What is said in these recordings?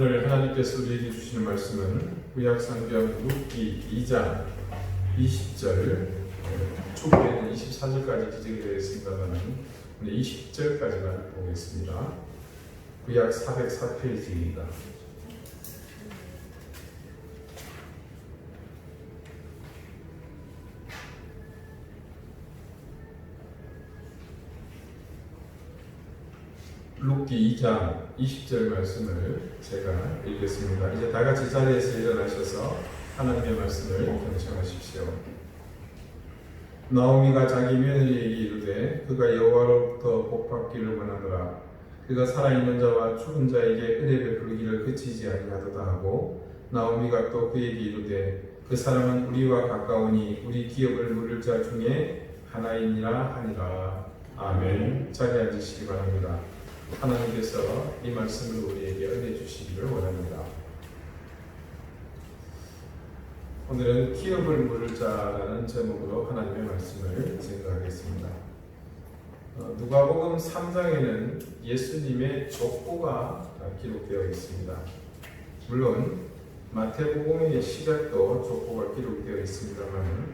오늘 하나님께서 우리에게 주시는 말씀은 구약성경 룻기 2장 20절 초반에는 24절까지 기재가 되어 있습니다만 오늘 20절까지만 보겠습니다. 구약 404페이지입니다. 룻기 2장 20절 말씀을 제가 읽겠습니다. 이제 다 같이 자리에서 일어나셔서 하나님의 말씀을 경청하십시오. 나오미가 자기 며느리에게 이르되 그가 여호와로부터 복받기를 원하노라. 그가 살아있는 자와 죽은 자에게 은혜 베풀기를 그치지 아니하도다 하고 나오미가 또 그에게 이르되 그 사람은 우리와 가까우니 우리 기업을 물을 자 중에 하나이니라 하니라. 아멘. 자리에 앉으시기 바랍니다. 하나님께서 이 말씀을 우리에게 은혜 주시기를 원합니다. 오늘은 기업을 물을 자라는 제목으로 하나님의 말씀을 생각하겠습니다. 누가복음 3장에는 예수님의 족보가 기록되어 있습니다. 물론 마태복음의 시작도 족보가 기록되어 있습니다만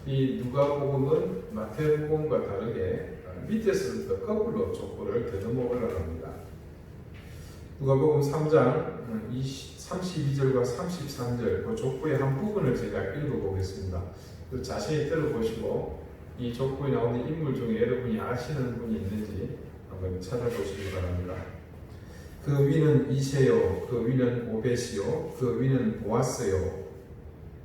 이 누가복음은 마태복음과 다르게 밑에서부터 거꾸로 족보를 더듬어 올라갑니다. 누가복음 3장 32절과 33절 그 족보의 한 부분을 제가 읽어보겠습니다. 자세히 들어보시고 이 족보에 나오는 인물 중에 여러분이 아시는 분이 있는지 한번 찾아보시기 바랍니다. 그 위는 이세요, 그 위는 오벳이요, 그 위는 보아스요,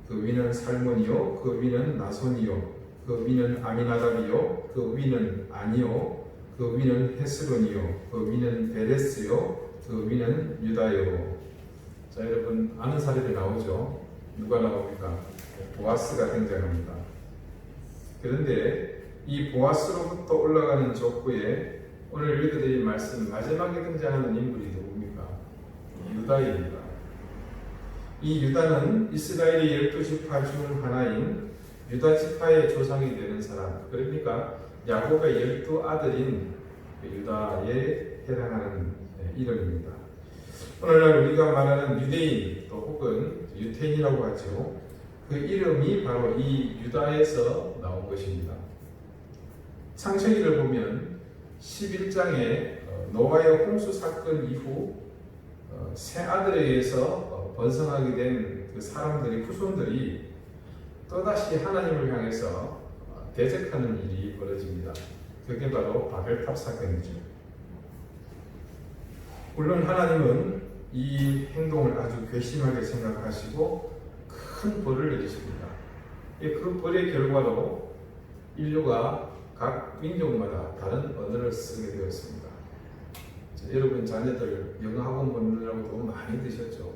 그 위는 살몬이요, 그 위는 나손이요, 그 위는 아미나답이요, 그 위는 아니요, 그 위는 헤스론이요, 그 위는 베레스요, 그 위는 유다요. 자, 여러분 아는 사람이 나오죠? 누가 나옵니까? 보아스가 등장합니다. 그런데 이 보아스로부터 올라가는 족보에 오늘 읽어드릴 말씀 마지막에 등장하는 인물이 누굽니까? 유다입니다. 이 유다는 이스라엘의 12지파 중 하나인 유다 지파의 조상이 되는 사람, 그러니까 야곱의 12아들인 유다에 해당하는 이름입니다. 오늘날 우리가 말하는 유대인 또 혹은 유태인이라고 하죠. 그 이름이 바로 이 유다에서 나온 것입니다. 창세기를 보면 11장에 노아의 홍수 사건 이후 세 아들에 의해서 번성하게 된 그 사람들이 후손들이 또다시 하나님을 향해서 대적하는 일이 벌어집니다. 그게 바로 바벨탑 사건이죠. 물론 하나님은 이 행동을 아주 괘씸하게 생각하시고 큰 벌을 내리십니다. 그 벌의 결과로 인류가 각 민족마다 다른 언어를 쓰게 되었습니다. 여러분 자녀들 영어 학원 보느라고 돈 많이 드셨죠?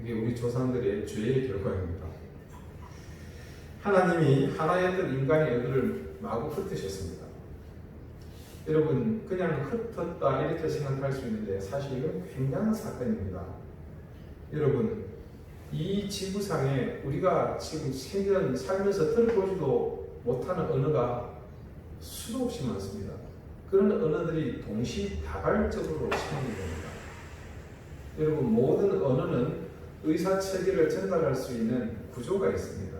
이게 우리 조상들의 죄의 결과입니다. 하나님이 하나였던 인간의 언어를 마구 흩으셨습니다. 여러분 그냥 흩었다 이렇게 생각할 수 있는데 사실 이건 굉장한 사건입니다. 여러분 이 지구상에 우리가 지금 살면서 들어보지도 못하는 언어가 수도 없이 많습니다. 그런 언어들이 동시다발적으로 생긴 겁니다. 여러분 모든 언어는 의사체계를 전달할 수 있는 구조가 있습니다.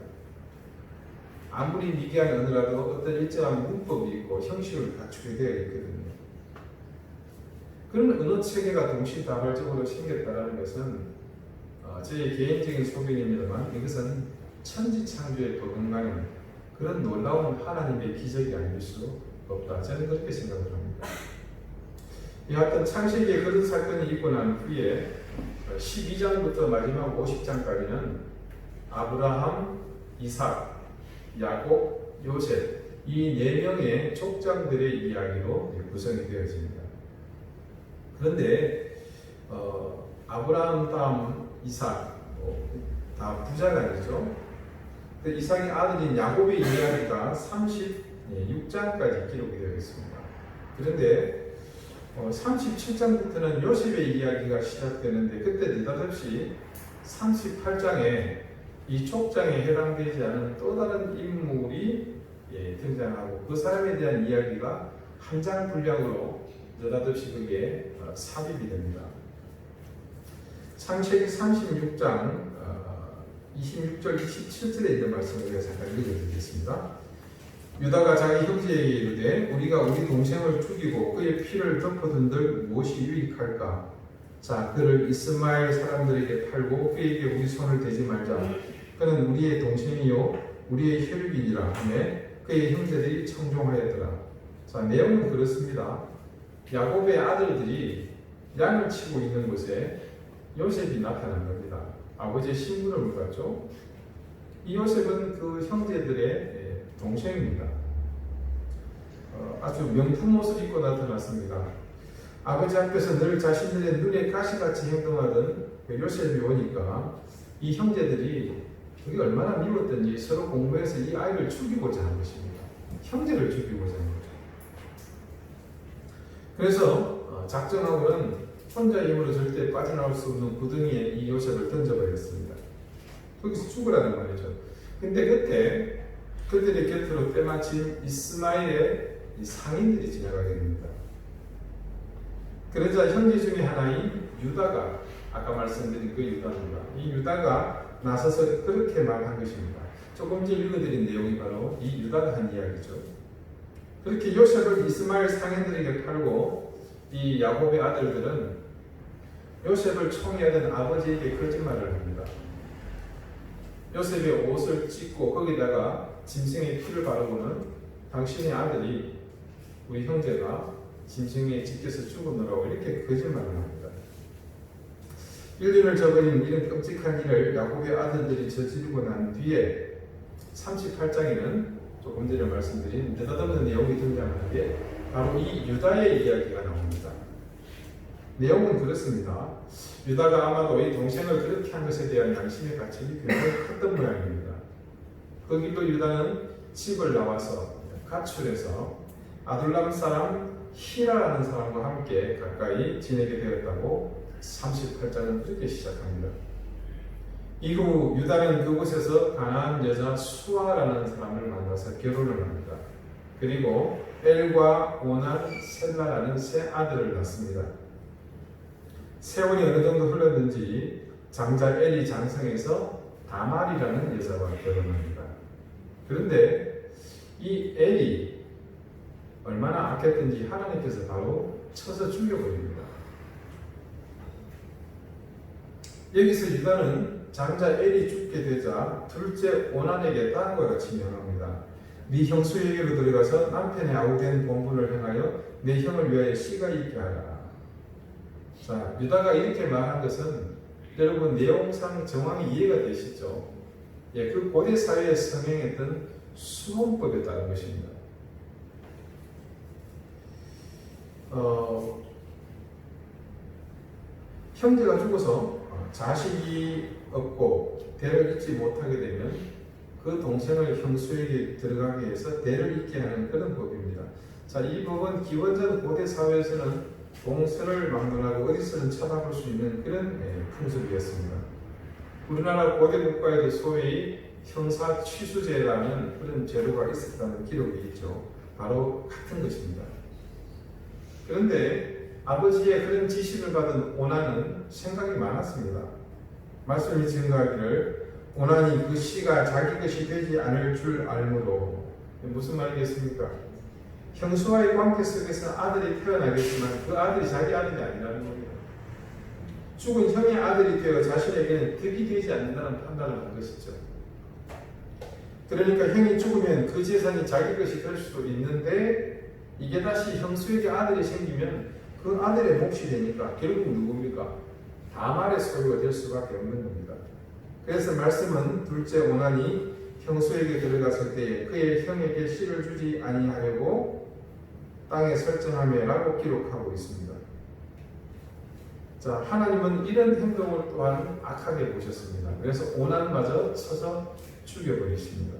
아무리 미개한 언어라도 어떤 일정한 문법이 있고 형식을 갖추게 되어 있거든요. 그런 언어 체계가 동시다발적으로 생겼다는 것은 제 개인적인 소견입니다만 이것은 천지창조에 버금가는 그런 놀라운 하나님의 기적이 아닐 수 없다. 저는 그렇게 생각을 합니다. 이 어떤 창세기에 그런 사건이 있고 난 후에 12장부터 마지막 50장까지는 아브라함, 이삭, 야곱, 요셉 이 4명의 족장들의 이야기로 구성이 되어집니다. 그런데 아브라함 다음 이삭 다 부자가 아니죠. 이삭의 아들인 야곱의 이야기가 36장까지 기록이 되어 있습니다. 그런데 37장부터는 요셉의 이야기가 시작되는데 그때 느닷없이 38장에 이 족장에 해당되지 않은 또 다른 인물이 등장하고 그 사람에 대한 이야기가 한 장 분량으로 느닷없이 그게 삽입이 됩니다. 창세기 36장 26절 27절에 있는 말씀을 제가 잠깐 읽어드리겠습니다. 유다가 자기 형제에게 이르되 우리가 우리 동생을 죽이고 그의 피를 덮어둔들 무엇이 유익할까? 자, 그를 이스마엘 사람들에게 팔고 그에게 우리 손을 대지 말자. 그는 우리의 동생이요 우리의 혈육이니라 하며 그의 형제들이 청종하였더라. 자, 내용은 그렇습니다. 야곱의 아들들이 양을 치고 있는 곳에 요셉이 나타난 겁니다. 아버지의 심부름을 받죠. 이 요셉은 그 형제들의 동생입니다. 아주 명품 옷을 입고 나타났습니다. 아버지 앞에서 늘 자신들의 눈에 가시같이 행동하던 그 요셉이 오니까 이 형제들이 그게 얼마나 미웠던지 서로 공부해서 이 아이를 죽이고자 한 것입니다. 형제를 죽이고자 한 거죠. 그래서 작정하고는 혼자 힘으로 절대 빠져나올 수 없는 구덩이에 이 요셉을 던져버렸습니다. 거기서 죽으라는 말이죠. 근데 그때 그들의 곁으로 때마침 이스마엘의 이 상인들이 지나가게 됩니다. 그러자 형제 중에 하나인 유다가, 아까 말씀드린 그 유다입니다. 이 유다가 나서서 그렇게 말한 것입니다. 조금 전에 읽어드린 내용이 바로 이 유다가 한 이야기죠. 그렇게 요셉을 이스마엘 상인들에게 팔고 이 야곱의 아들들은 요셉을 총애하던 아버지에게 거짓말을 합니다. 요셉의 옷을 찢고 거기다가 짐승의 피를 바르고는 당신의 아들이, 우리 형제가 짐승에 찢겨서 죽었노라고 이렇게 거짓말을 합니다. 인륜을 저버린 이런 끔찍한 일을 야곱의 아들들이 저지르고 난 뒤에 38장에는 조금 전에 말씀드린 느닷없는 내용이 등장하는데 바로 이 유다의 이야기가 나옵니다. 내용은 그렇습니다. 유다가 아마도 이 동생을 그렇게 한 것에 대한 양심의 가책이 굉장히 컸던 모양입니다. 거기도 유다는 집을 나와서 가출해서 아둘람 사람 히라라는 사람과 함께 가까이 지내게 되었다고 38장은 그렇게 시작합니다. 이후 유다는 그곳에서 가나안 여자 수아라는 사람을 만나서 결혼을 합니다. 그리고 엘과 오난, 셀라라는 세 아들을 낳습니다. 세월이 어느 정도 흘렀는지 장자 엘이 장성해서 다말이라는 여자와 결혼합니다. 그런데 이 엘이 얼마나 악했던지 하나님께서 바로 쳐서 죽여버립니다. 여기서 유다는 장자 엘이 죽게 되자 둘째 오난에게 다음과 같이 명합니다. 네 형수에게로 들어가서 남편의 아우된 본분을 행하여 내 형을 위하여 씨가 있게 하라. 자, 유다가 이렇게 말한 것은 여러분 내용상 정황이 이해가 되시죠? 예, 그 고대 사회에 성행했던 수혼법에 따른 것입니다. 형제가 죽어서 자식이 없고 대를 잇지 못하게 되면 그 동생을 형수에게 들어가게 해서 대를 잇게 하는 그런 법입니다. 자, 이 법은 기원전 고대 사회에서는 동서를 막론하고 어디서든 찾아볼 수 있는 그런 풍습이었습니다. 우리나라 고대 국가에도 소위 형사 취수제라는 그런 제도가 있었다는 기록이 있죠. 바로 같은 것입니다. 그런데 아버지의 그런 지시를 받은 오난은 생각이 많았습니다. 말씀이 증거하기를 오난이 그 씨가 자기 것이 되지 않을 줄 알므로, 무슨 말이겠습니까? 형수와의 관계 속에서 아들이 태어나겠지만 그 아들이 자기 아들이 아니라는 겁니다. 죽은 형의 아들이 되어 자신에게는 득이 되지 않는다는 판단을 한 것이죠. 그러니까 형이 죽으면 그 재산이 자기 것이 될 수도 있는데 이게 다시 형수에게 아들이 생기면 그 아들의 몫이 되니까 결국 누굽니까? 다말의 소유가 될 수밖에 없는 겁니다. 그래서 말씀은 둘째 오난이 형수에게 들어갔을 때에 그의 형에게 씨를 주지 아니하려고 땅에 설정하며라고 기록하고 있습니다. 자, 하나님은 이런 행동을 또한 악하게 보셨습니다. 그래서 오난마저 쳐서 죽여버리십니다.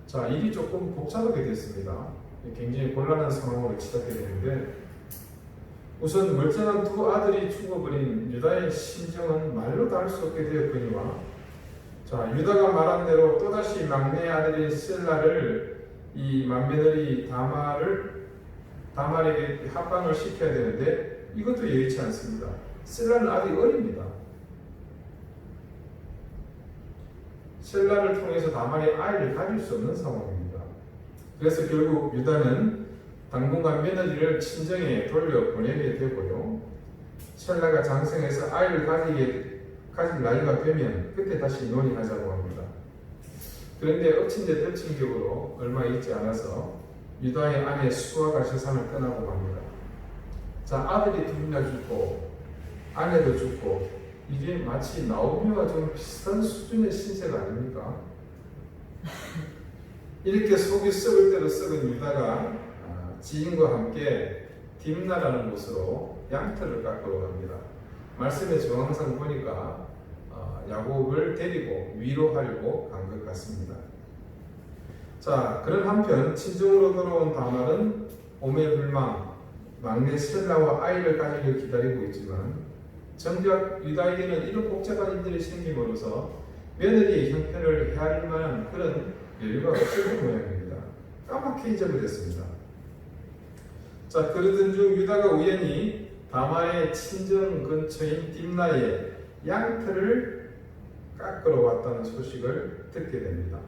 자, 일이 조금 복잡하게 됐습니다. 굉장히 곤란한 상황으로 치닫게 되는데 우선 멀쩡한 두 아들이 죽어버린 유다의 심정은 말로 다 할 수 없게 되었거니와 자, 유다가 말한 대로 또다시 막내 아들인 셀라를 이 맏며느리 다말에게 합방을 시켜야 되는데 이것도 여의치 않습니다. 셀라는 아직 어립니다. 셀라를 통해서 다말이 아이를 가질 수 없는 상황입니다. 그래서 결국 유다는 당분간 며느리를 친정에 돌려보내게 되고요. 셀라가 장성해서 아이를 가질 나이가 되면 그때 다시 논의하자고 합니다. 그런데 엎친 데 덮친 격으로 얼마 있지 않아서 유다의 아내 수아가 세상을 떠나고 갑니다. 자, 아들이 둘이나 죽고 아내도 죽고 이게 마치 나오미와 좀 비슷한 수준의 신세가 아닙니까? 이렇게 속이 썩을 대로 썩은 유다가 지인과 함께 딥나라는 곳으로 양털을 깎으러 갑니다. 말씀의 정황상 보니까 야곱을 데리고 위로하려고 간 것 같습니다. 자, 그런 한편 친정으로 돌아온 다말은 오매불망 막내 셀라와 아이를 가지기를 기다리고 있지만 정작 유다에게는 이런 복잡한 일들이 생김으로써 며느리의 형편을 헤아릴 만한 그런 여유가 없었던 모양입니다. 까맣게 잊어버렸습니다. 자, 그러던 중 유다가 우연히 다말의 친정 근처인 딥나에 양털을 깎으러 왔다는 소식을 듣게 됩니다.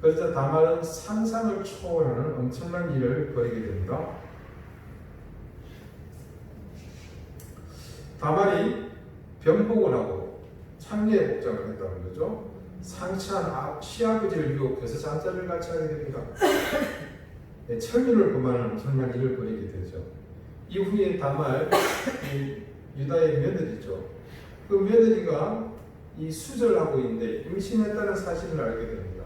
그러자 다말은 상상을 초월하는 엄청난 일을 벌이게 됩니다. 다말이 변복을 하고 창녀의 복장을 했다고 그러죠. 상처한 시아버지를 유혹해서 잔자를 같이 하게 됩니다. 천륜을 범하는 엄청난 일을 벌이게 되죠. 이후에 다말, 유다의 며느리죠. 그 며느리가 이 수절하고 있는데 임신했다는 사실을 알게 됩니다.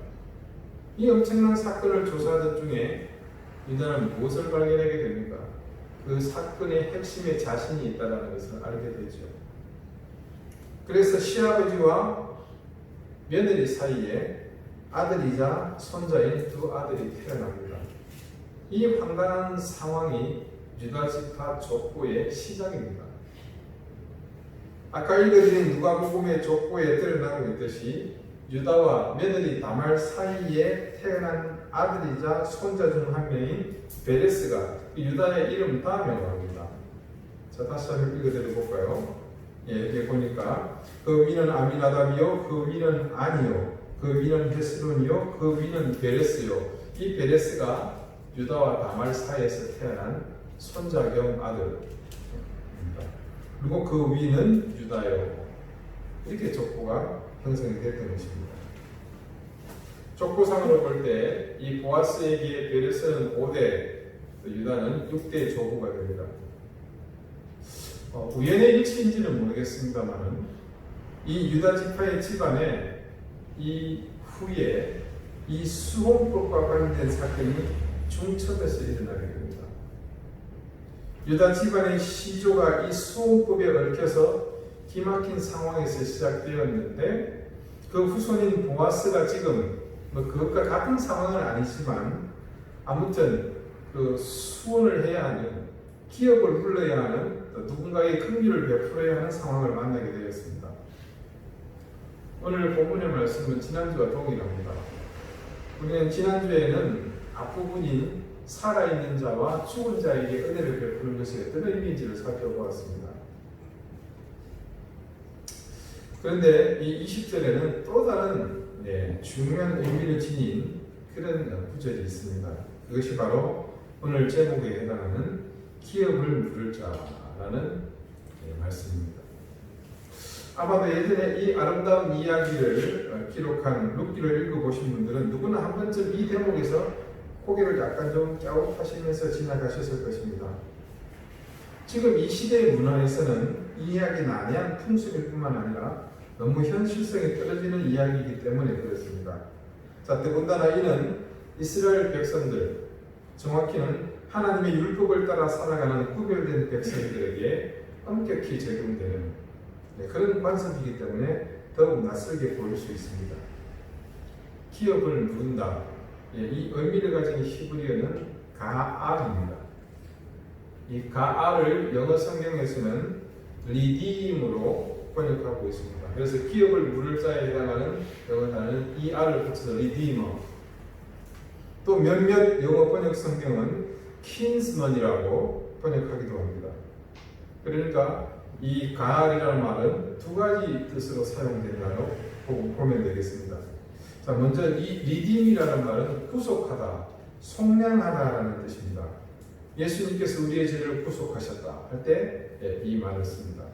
이 엄청난 사건을 조사하던 중에 유다는 무엇을 발견하게 됩니까? 그 사건의 핵심에 자신이 있다는 것을 알게 되죠. 그래서 시아버지와 며느리 사이에 아들이자 손자인 두 아들이 태어납니다. 이 황당한 상황이 유다 지파 족보의 시작입니다. 아까 읽어드린 누가복음의 족보에 드러나고 있듯이 유다와 며느리 다말 사이에 태어난 아들이자 손자 중 한 명인 베레스가 유다의 이름 다음에 나옵니다. 자, 다시 한번 읽어드려 볼까요? 여기 보니까 그 위는 아미나답이요, 그 위는 아니요, 그 위는 헤스론이요, 그 위는 베레스요. 이 베레스가 유다와 다말 사이에서 태어난 손자 겸 아들입니다. 그리고 그 위는 유다요. 이렇게 족보가 형성이 됐던 것입니다. 족보상으로 볼 때 이 보아스에게 베레스는 5대, 유다는 6대 조부가 됩니다. 우연의 일치인지는 모르겠습니다만 이 유다 지파의 집안에 이 후에 이 수홍법과 관련된 사건이 중첩에서 일어나게 됩니다. 유다 집안의 시조가 이 수홍법에 얽혀서 기막힌 상황에서 시작되었는데 그 후손인 보아스가 지금 그것과 같은 상황은 아니지만 아무튼 그 수원을 해야 하는 기업을 불러야 하는 누군가의 긍휼을 베풀어야 하는 상황을 만나게 되었습니다. 오늘 본문의 말씀은 지난주와 동일합니다. 우리는 지난주에는 앞부분인 살아있는 자와 죽은 자에게 은혜를 베푸는 것이 어떤 의미인지를 살펴보았습니다. 그런데 이 20절에는 또 다른 중요한 의미를 지닌 그런 구절이 있습니다. 그것이 바로 오늘 제목에 해당하는 기업을 물을 자라는 말씀입니다. 아마도 예전에 이 아름다운 이야기를 기록한 룻기를 읽어보신 분들은 누구나 한 번쯤 이 대목에서 고개를 약간 좀 갸웃하시면서 지나가셨을 것입니다. 지금 이 시대의 문화에서는 이 이야기는 난해한 풍습일 뿐만 아니라 너무 현실성이 떨어지는 이야기이기 때문에 그렇습니다. 자, 더군다나 이는 이스라엘 백성들, 정확히는 하나님의 율법을 따라 살아가는 구별된 백성들에게 엄격히 적용되는 그런 관습이기 때문에 더욱 낯설게 보일 수 있습니다. 기업을 누른다. 이 의미를 가진 히브리어는 가알입니다. 이 가알을 영어 성경에서는 리디임으로 번역하고 있습니다. 그래서 기업을 물을 자에 해당하는 영어 단어는 ER을 붙여서 리디머. 또 몇몇 영어 번역 성경은 kinsman이라고 번역하기도 합니다. 그러니까 이 가알이라는 말은 두 가지 뜻으로 사용된다고 보면 되겠습니다. 자, 먼저 이 리딤이라는 말은 구속하다, 속량하다라는 뜻입니다. 예수님께서 우리의 죄를 구속하셨다 할 때 이 말을 씁니다.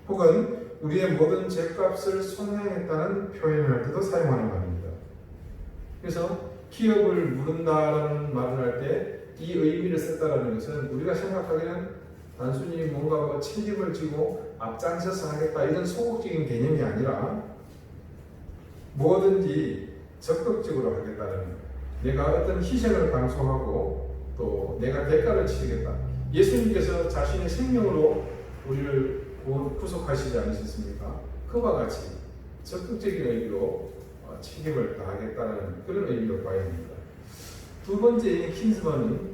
혹은 우리의 모든 죄값을 속량했다는 표현을 할 때도 사용하는 말입니다. 그래서 기업을 물은다라는 말을 할 때 이 의미를 썼다라는 것은 우리가 생각하기에는 단순히 뭔가 책임을 지고 앞장서서 하겠다 이런 소극적인 개념이 아니라 뭐든지 적극적으로 하겠다는, 내가 어떤 희생을 감수하고 또 내가 대가를 치르겠다. 예수님께서 자신의 생명으로 우리를 구속하시지 않으셨습니까? 그와 같이 적극적인 의미로 책임을 다하겠다는 그런 의미로 봐야 합니다. 두 번째 킨스먼은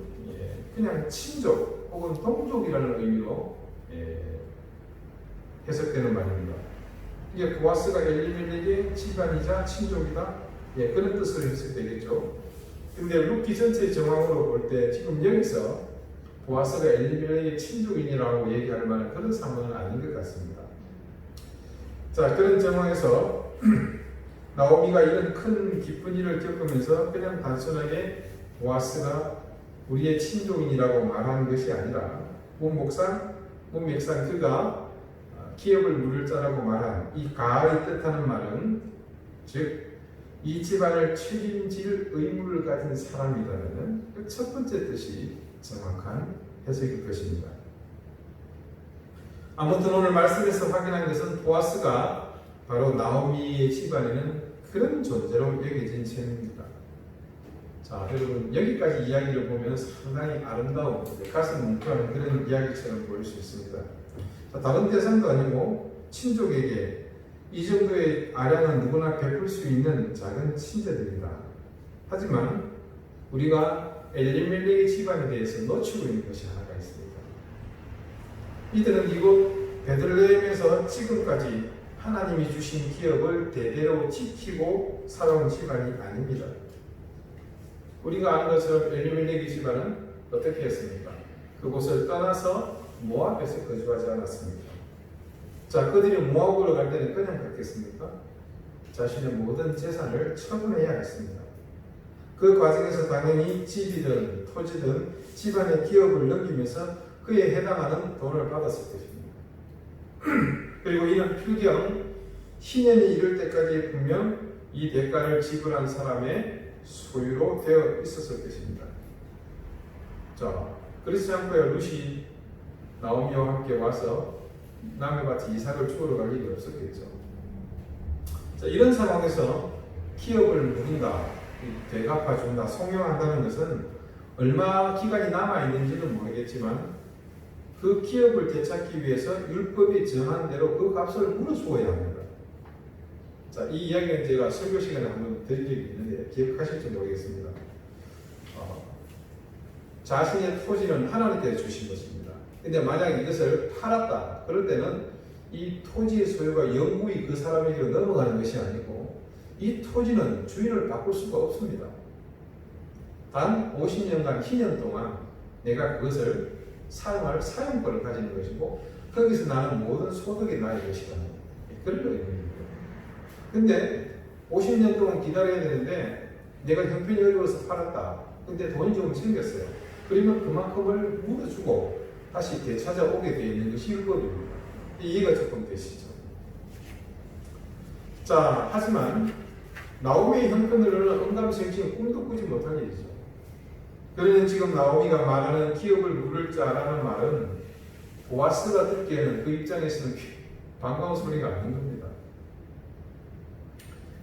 그냥 친족 혹은 동족이라는 의미로 해석되는 말입니다. 이게 보아스가 엘리멜렉의 집안이자 친족이다, 그런 뜻으로 해석되겠죠. 근데 루키 전체의 정황으로 볼 때 지금 여기서 보아스가 엘리멜렉의 친족인이라고 얘기할 만한 그런 상황은 아닌 것 같습니다. 자, 그런 정황에서 나오미가 이런 큰 기쁜 일을 겪으면서 그냥 단순하게 보아스가 우리의 친족인이라고 말하는 것이 아니라 문맥상 그가 기업을 물을 자라고 말한 이 가알이 뜻하는 말은, 즉 이 집안을 책임질 의무를 가진 사람이라는 그 첫 번째 뜻이 정확한 해석일 것입니다. 아무튼 오늘 말씀에서 확인한 것은 보아스가 바로 나오미의 집안에는 그런 존재로 여겨진 셈입니다. 자, 여러분 여기까지 이야기를 보면 상당히 아름다운 가슴 뭉클한 그런 이야기처럼 보일 수 있습니다. 자, 다른 대상도 아니고 친족에게 이 정도의 아량은 누구나 베풀 수 있는 작은 친제들이다. 하지만 우리가 엘리멜렉의 집안에 대해서 놓치고 있는 것이 하나가 있습니다. 이들은 이곳 베들레헴에서 지금까지 하나님이 주신 기업을 대대로 지키고 살아온 집안이 아닙니다. 우리가 아는 것처럼 엘리멜렉의 집안은 어떻게 했습니까? 그곳을 떠나서 모압에서 거주하지 않았습니까? 자, 그들이 모압으로 갈 때는 그냥 갔겠습니까? 자신의 모든 재산을 처분해야 했습니다. 그 과정에서 당연히 집이든 토지든 집안의 기업을 넘기면서 그에 해당하는 돈을 받았을 것입니다. 그리고 이는 필경 희년이 이를 때까지 분명 이 대가를 지불한 사람의 소유로 되어 있었을 것입니다. 자, 그렇지 않고야 룻이 나오미와 함께 와서 남의 밭에 이삭을 주우러 갈 일이 없었겠죠. 자, 이런 상황에서 기업을 물은다, 되갚아준다, 송용한다는 것은 얼마 기간이 남아있는지는 모르겠지만 그 기업을 되찾기 위해서 율법이 정한 대로 그 값을 물어주어야 합니다. 자, 이 이야기는 제가 설교 시간에 한번 드린 적이 있는데 기억하실지 모르겠습니다. 자신의 토지는 하나님께 주신 것입니다. 근데 만약 이것을 팔았다, 그럴 때는 이 토지의 소유가 영구히 그 사람에게 넘어가는 것이 아니고 이 토지는 주인을 바꿀 수가 없습니다. 단 50년간 희년 동안 내가 그것을 사용할 사용권을 가지는 것이고 거기서 나는 모든 소득이 나의 것이다. 그런 의미입니다. 근데 50년 동안 기다려야 되는데 내가 형편이 어려워서 팔았다. 근데 돈이 조금 생겼어요. 그러면 그만큼을 물어주고 다시 되찾아오게 되어 있는 것이 율법입니다. 이해가 조금 되시죠? 자, 하지만 나오미의 형편으로는 언감생심 꿈도 꾸지 못한 일이죠. 그러는 지금 나오미가 말하는 기업을 물을 자라는 말은 보아스가 듣기에는 그 입장에서는 반가운 소리가 아닌 겁니다.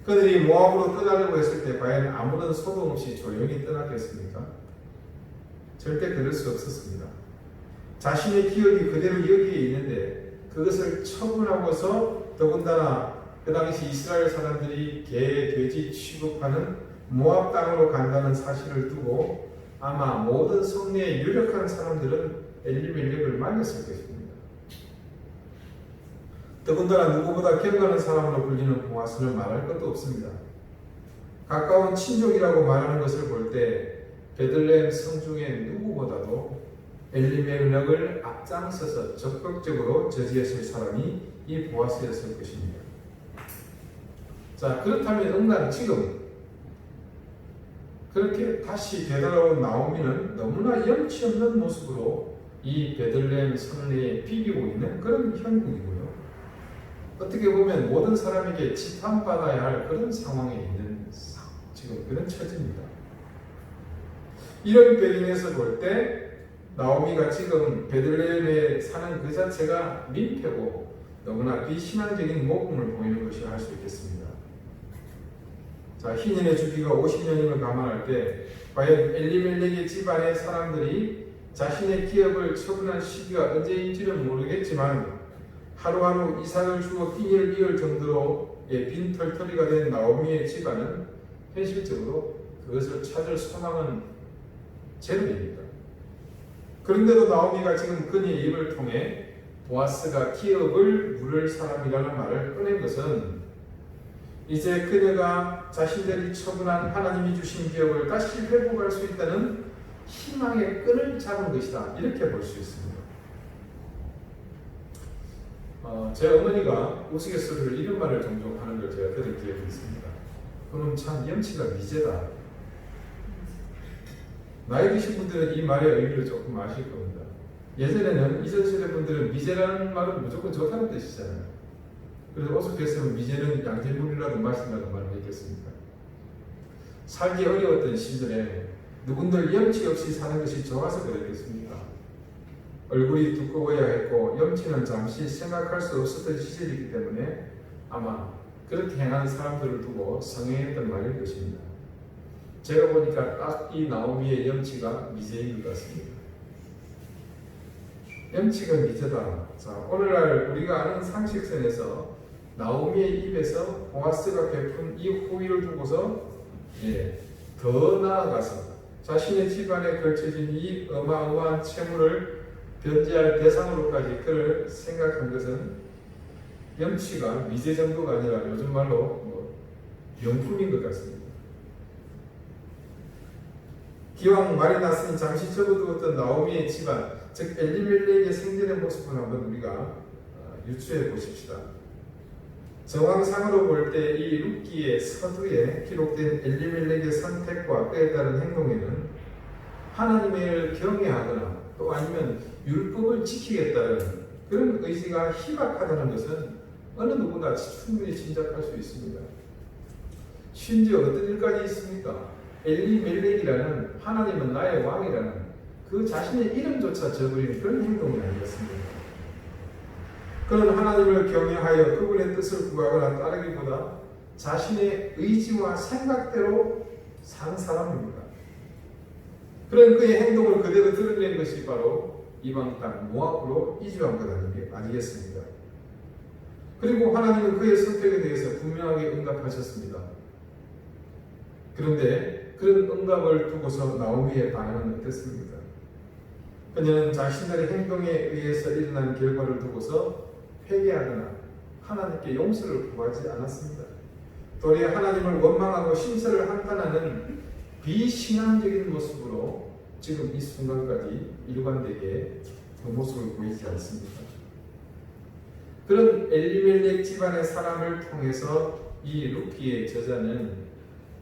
그들이 모압으로 떠나려고 했을 때 과연 아무런 소동 없이 조용히 떠났겠습니까? 절대 그럴 수 없었습니다. 자신의 기업이 그대로 여기에 있는데 그것을 처분하고서 더군다나 그 당시 이스라엘 사람들이 개, 돼지 취급하는 모압 땅으로 간다는 사실을 두고 아마 모든 성내에 유력한 사람들은 엘리멜렉을 말렸을 것입니다. 더군다나 누구보다 경건한 사람으로 불리는 보아스는 말할 것도 없습니다. 가까운 친족이라고 말하는 것을 볼 때 베들레헴 성중에 누구보다도 엘리멜렉을 앞장서서 적극적으로 저지했을 사람이 이 보아스였을 것입니다. 자, 그렇다면 응답은 지금 그렇게 다시 되돌아온 나오미는 너무나 염치 없는 모습으로 이 베들레헴 성내에 비비고 있는 그런 형국이고요. 어떻게 보면 모든 사람에게 지탄받아야 할 그런 상황에 있는 지금 그런 처지입니다. 이런 배경에서 볼 때 나오미가 지금 베들레헴에 사는 그 자체가 민폐고 너무나 비신앙적인 모범을 보이는 것이라 할 수 있겠습니다. 자, 희년의 주기가 50년임을 감안할 때 과연 엘리멜렉의 집안의 사람들이 자신의 기업을 처분한 시기가 언제인지는 모르겠지만 하루하루 이삭을 주어 끼니를 이을 정도로 빈털터리가 된 나오미의 집안은 현실적으로 그것을 찾을 소망은 제로입니다. 그런데도 나오미가 지금 그녀의 입을 통해 보아스가 기업을 물을 사람이라는 말을 꺼낸 것은 이제 그녀가 자신들이 처분한 하나님이 주신 기업을 다시 회복할 수 있다는 희망의 끈을 잡은 것이다. 이렇게 볼 수 있습니다. 제 어머니가 우스갯소리를 이런 말을 종종 하는 걸 제가 들은 기억이 있습니다. 그럼 참 염치가 미제다. 나이 드신 분들은 이 말의 의미를 조금 아실 겁니다. 예전에는 이전 세대 분들은 미제라는 말은 무조건 좋다는 뜻이잖아요. 그래서 어떻겠으면 미제는 양질물이라도 마신다는 말을 했겠습니까? 살기 어려웠던 시절에 누군들 염치 없이 사는 것이 좋아서 그랬겠습니까? 얼굴이 두꺼워야 했고 염치는 잠시 생각할 수 없었던 시절이기 때문에 아마 그렇게 행하는 사람들을 두고 성행했던 말일 것입니다. 제가 보니까 딱 이 나오미의 염치가 미제인 것 같습니다. 염치가 미제다. 자, 오늘날 우리가 아는 상식선에서 나오미의 입에서 보아스가 베푼 이 호의를 두고서 더 나아가서 자신의 집안에 걸쳐진 이 어마어마한 채무를 변제할 대상으로까지 그를 생각한 것은 염치가 미제 정도가 아니라 요즘 말로 명품인 것 같습니다. 기왕 말이 났으니 잠시 접어두었던 나오미의 집안, 즉 엘리멜렉의 생전의 모습을 한번 우리가 유추해 보십시다. 정황상으로 볼 때 이 룻기의 서두에 기록된 엘리멜렉의 선택과 그에 따른 행동에는 하나님을 경외하거나 또 아니면 율법을 지키겠다는 그런 의지가 희박하다는 것은 어느 누구나 충분히 짐작할 수 있습니다. 심지어 어떤 일까지 있습니까? 엘리멜렉이라는 하나님은 나의 왕이라는 그 자신의 이름조차 저버리는 그런 행동이 아니었습니다. 그는 하나님을 경외하여 그분의 뜻을 구하거나 따르기보다 자신의 의지와 생각대로 산 사람입니다. 그런 그의 행동을 그대로 드러낸 것이 바로 이방 땅 모압으로 이주한 것 아니겠습니까? 그리고 하나님은 그의 선택에 대해서 분명하게 응답하셨습니다. 그런데 그런 응답을 두고서 나오미의 반응은 어땠습니까? 그녀는 자신들의 행동에 의해서 일어난 결과를 두고서 회개하거나 하나님께 용서를 구하지 않았습니다. 도리어 하나님을 원망하고 심사를 한탄하는 비신앙적인 모습으로 지금 이 순간까지 일관되게 그 모습을 보이지 않습니다. 그런 엘리멜렉 집안의 사람을 통해서 이 룻기의 저자는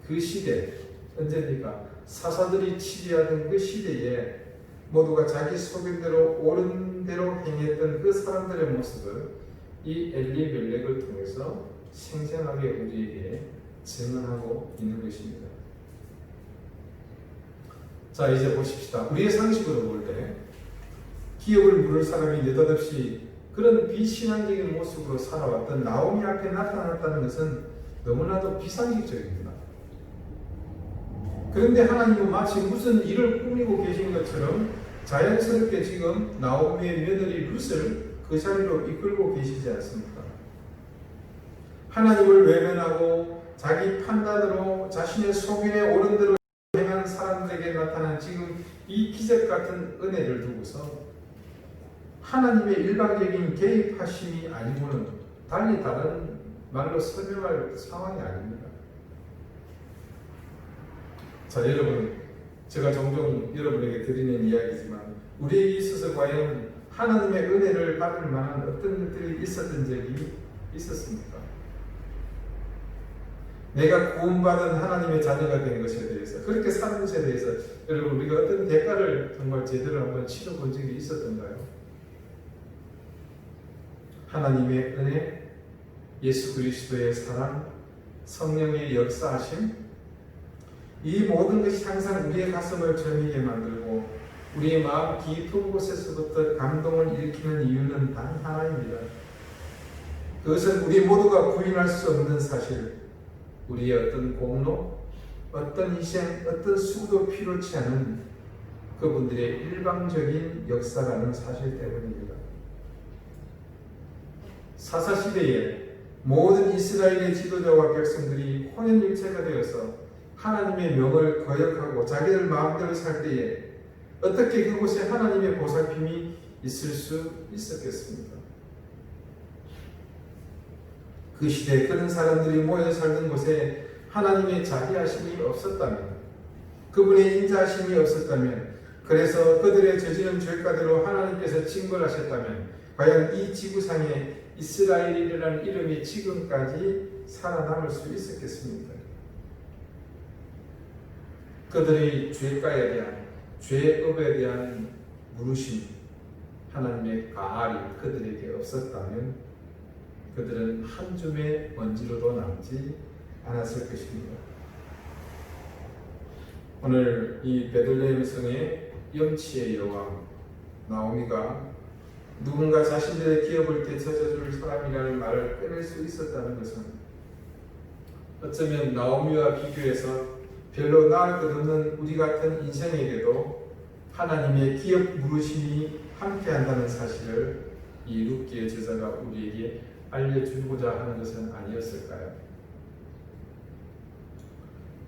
그 시대, 언제입니까? 사사들이 치리하던 그 시대에 모두가 자기 소견대로 옳은 대로 행했던 그 사람들의 모습을 이 엘리멜렉을 통해서 생생하게 우리에게 증언하고 있는 것입니다. 자, 이제 보십시다. 우리의 상식으로 볼 때 기업을 물을 사람이 느닷없이 그런 비신앙적인 모습으로 살아왔던 나오미 앞에 나타났다는 것은 너무나도 비상식적입니다. 그런데 하나님은 마치 무슨 일을 꾸미고 계신 것처럼 자연스럽게 지금 나오미의 며느리 룻을 그 자리로 이끌고 계시지 않습니까? 하나님을 외면하고 자기 판단으로 자신의 소견에 옳은 대로 행한 사람들에게 나타난 지금 이 기적 같은 은혜를 두고서 하나님의 일방적인 개입하심이 아니고는 달리 다른 말로 설명할 상황이 아닙니다. 자, 여러분, 제가 종종 여러분에게 드리는 이야기지만 우리에게 있어서 과연 하나님의 은혜를 받을 만한 어떤 일들이 있었던 적이 있었습니까? 내가 구원받은 하나님의 자녀가 된 것에 대해서, 그렇게 사는 것에 대해서 여러분 우리가 어떤 대가를 정말 제대로 한번 치러본 적이 있었던가요? 하나님의 은혜, 예수 그리스도의 사랑, 성령의 역사하심, 이 모든 것이 항상 우리의 가슴을 저미게 만들고 우리의 마음 깊은 곳에서부터 감동을 일으키는 이유는 단 하나입니다. 그것은 우리 모두가 부인할 수 없는 사실, 우리의 어떤 공로, 어떤 희생, 어떤 수고도 필요치 않은 그분들의 일방적인 역사라는 사실 때문입니다. 사사시대에 모든 이스라엘의 지도자와 백성들이 혼연일체가 되어서 하나님의 명을 거역하고 자기들 마음대로 살 때에 어떻게 그곳에 하나님의 보살핌이 있을 수 있었겠습니까? 그 시대에 그런 사람들이 모여 살던 곳에 하나님의 자비하심이 없었다면, 그분의 인자하심이 없었다면, 그래서 그들의 저지른 죄가대로 하나님께서 징벌하셨다면 과연 이 지구상에 이스라엘이라는 이름이 지금까지 살아남을 수 있었겠습니까? 그들의 죄가에 대한, 죄업에 대한 물으심, 하나님의 가알이 그들에게 없었다면 그들은 한 줌의 먼지로도 남지 않았을 것입니다. 오늘 이 베들레헴 성의 염치의 여왕 나오미가 누군가 자신들의 기업을 되찾아줄 사람이라는 말을 꺼낼 수 있었다는 것은 어쩌면 나오미와 비교해서 별로 나을 것 없는 우리 같은 인생에게도 하나님의 기업 물으심이 함께한다는 사실을 이 룻기의 저자가 우리에게 알려주고자 하는 것은 아니었을까요?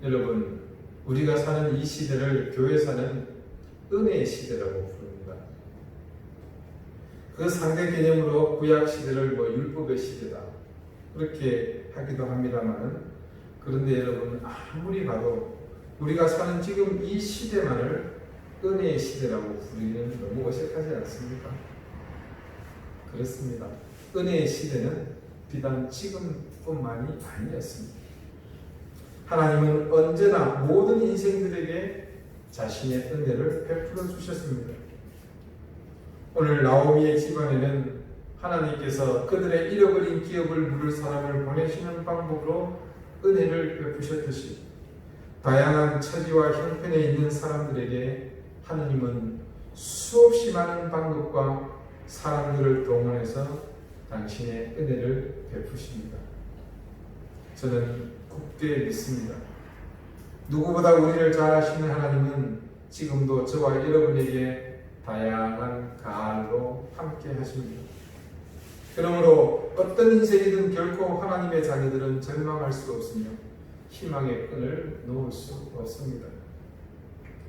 여러분, 우리가 사는 이 시대를 교회사는 은혜의 시대라고 부릅니다. 그 상대 개념으로 구약 시대를 율법의 시대다 그렇게 하기도 합니다만, 그런데 여러분 아무리 봐도 우리가 사는 지금 이 시대만을 은혜의 시대라고 부르기는 너무 어색하지 않습니까? 그렇습니다. 은혜의 시대는 비단 지금뿐만이 아니었습니다. 하나님은 언제나 모든 인생들에게 자신의 은혜를 베풀어 주셨습니다. 오늘 나오미의 집안에는 하나님께서 그들의 잃어버린 기업을 물을 사람을 보내시는 방법으로 은혜를 베푸셨듯이 다양한 처지와 형편에 있는 사람들에게 하나님은 수없이 많은 방법과 사람들을 동원해서 당신의 은혜를 베푸십니다. 저는 굳게 믿습니다. 누구보다 우리를 잘 아시는 하나님은 지금도 저와 여러분에게 다양한 가을로 함께 하십니다. 그러므로 어떤 인생이든 결코 하나님의 자녀들은 절망할 수 없으며 희망의 끈을 놓을 수 없습니다.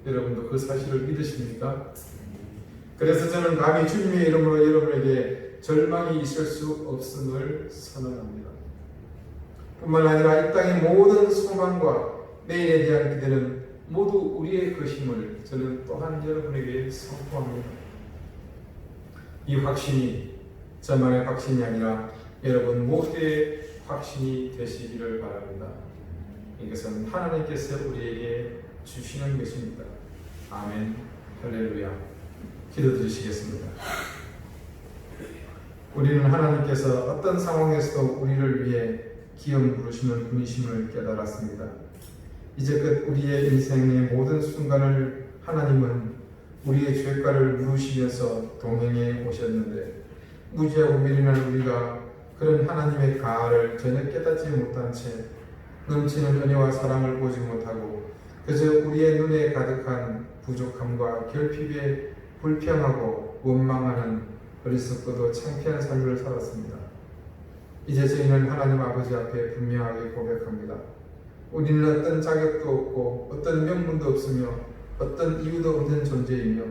여러분도 그 사실을 믿으십니까? 그래서 저는 감히 주님의 이름으로 여러분에게 절망이 있을 수 없음을 선언합니다. 뿐만 아니라 이 땅의 모든 소망과 내일에 대한 기대는 모두 우리의 것임을 저는 또한 여러분에게 선포합니다. 이 확신이 저만의 확신이 아니라 여러분 모두의 확신이 되시기를 바랍니다. 이것은 하나님께서 우리에게 주시는 것입니다. 아멘. 할렐루야. 기도드리시겠습니다. 우리는 하나님께서 어떤 상황에서도 우리를 위해 기업 물으시는 분이심을 깨달았습니다. 이제껏 우리의 인생의 모든 순간을 하나님은 우리의 죄가를 물으시면서 동행해 오셨는데 무지하고 미련한 우리가 그런 하나님의 가을을 전혀 깨닫지 못한 채 넘치는 은혜와 사랑을 보지 못하고 그저 우리의 눈에 가득한 부족함과 결핍에 불평하고 원망하는 어리석고도 창피한 삶을 살았습니다. 이제 저희는 하나님 아버지 앞에 분명하게 고백합니다. 우리는 어떤 자격도 없고 어떤 명분도 없으며 어떤 이유도 없는 존재이며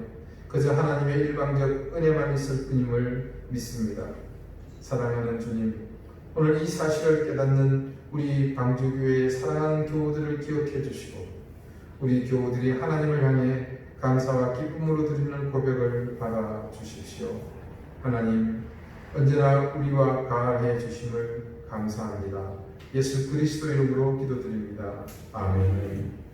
그저 하나님의 일방적 은혜만 있을 뿐임을 믿습니다. 사랑하는 주님, 오늘 이 사실을 깨닫는 우리 방주교회의 사랑하는 교우들을 기억해 주시고 우리 교우들이 하나님을 향해 감사와 기쁨으로 드리는 고백을 받아 주십시오. 하나님, 언제나 우리와 가해 주심을 감사합니다. 예수 그리스도 이름으로 기도드립니다. 아멘.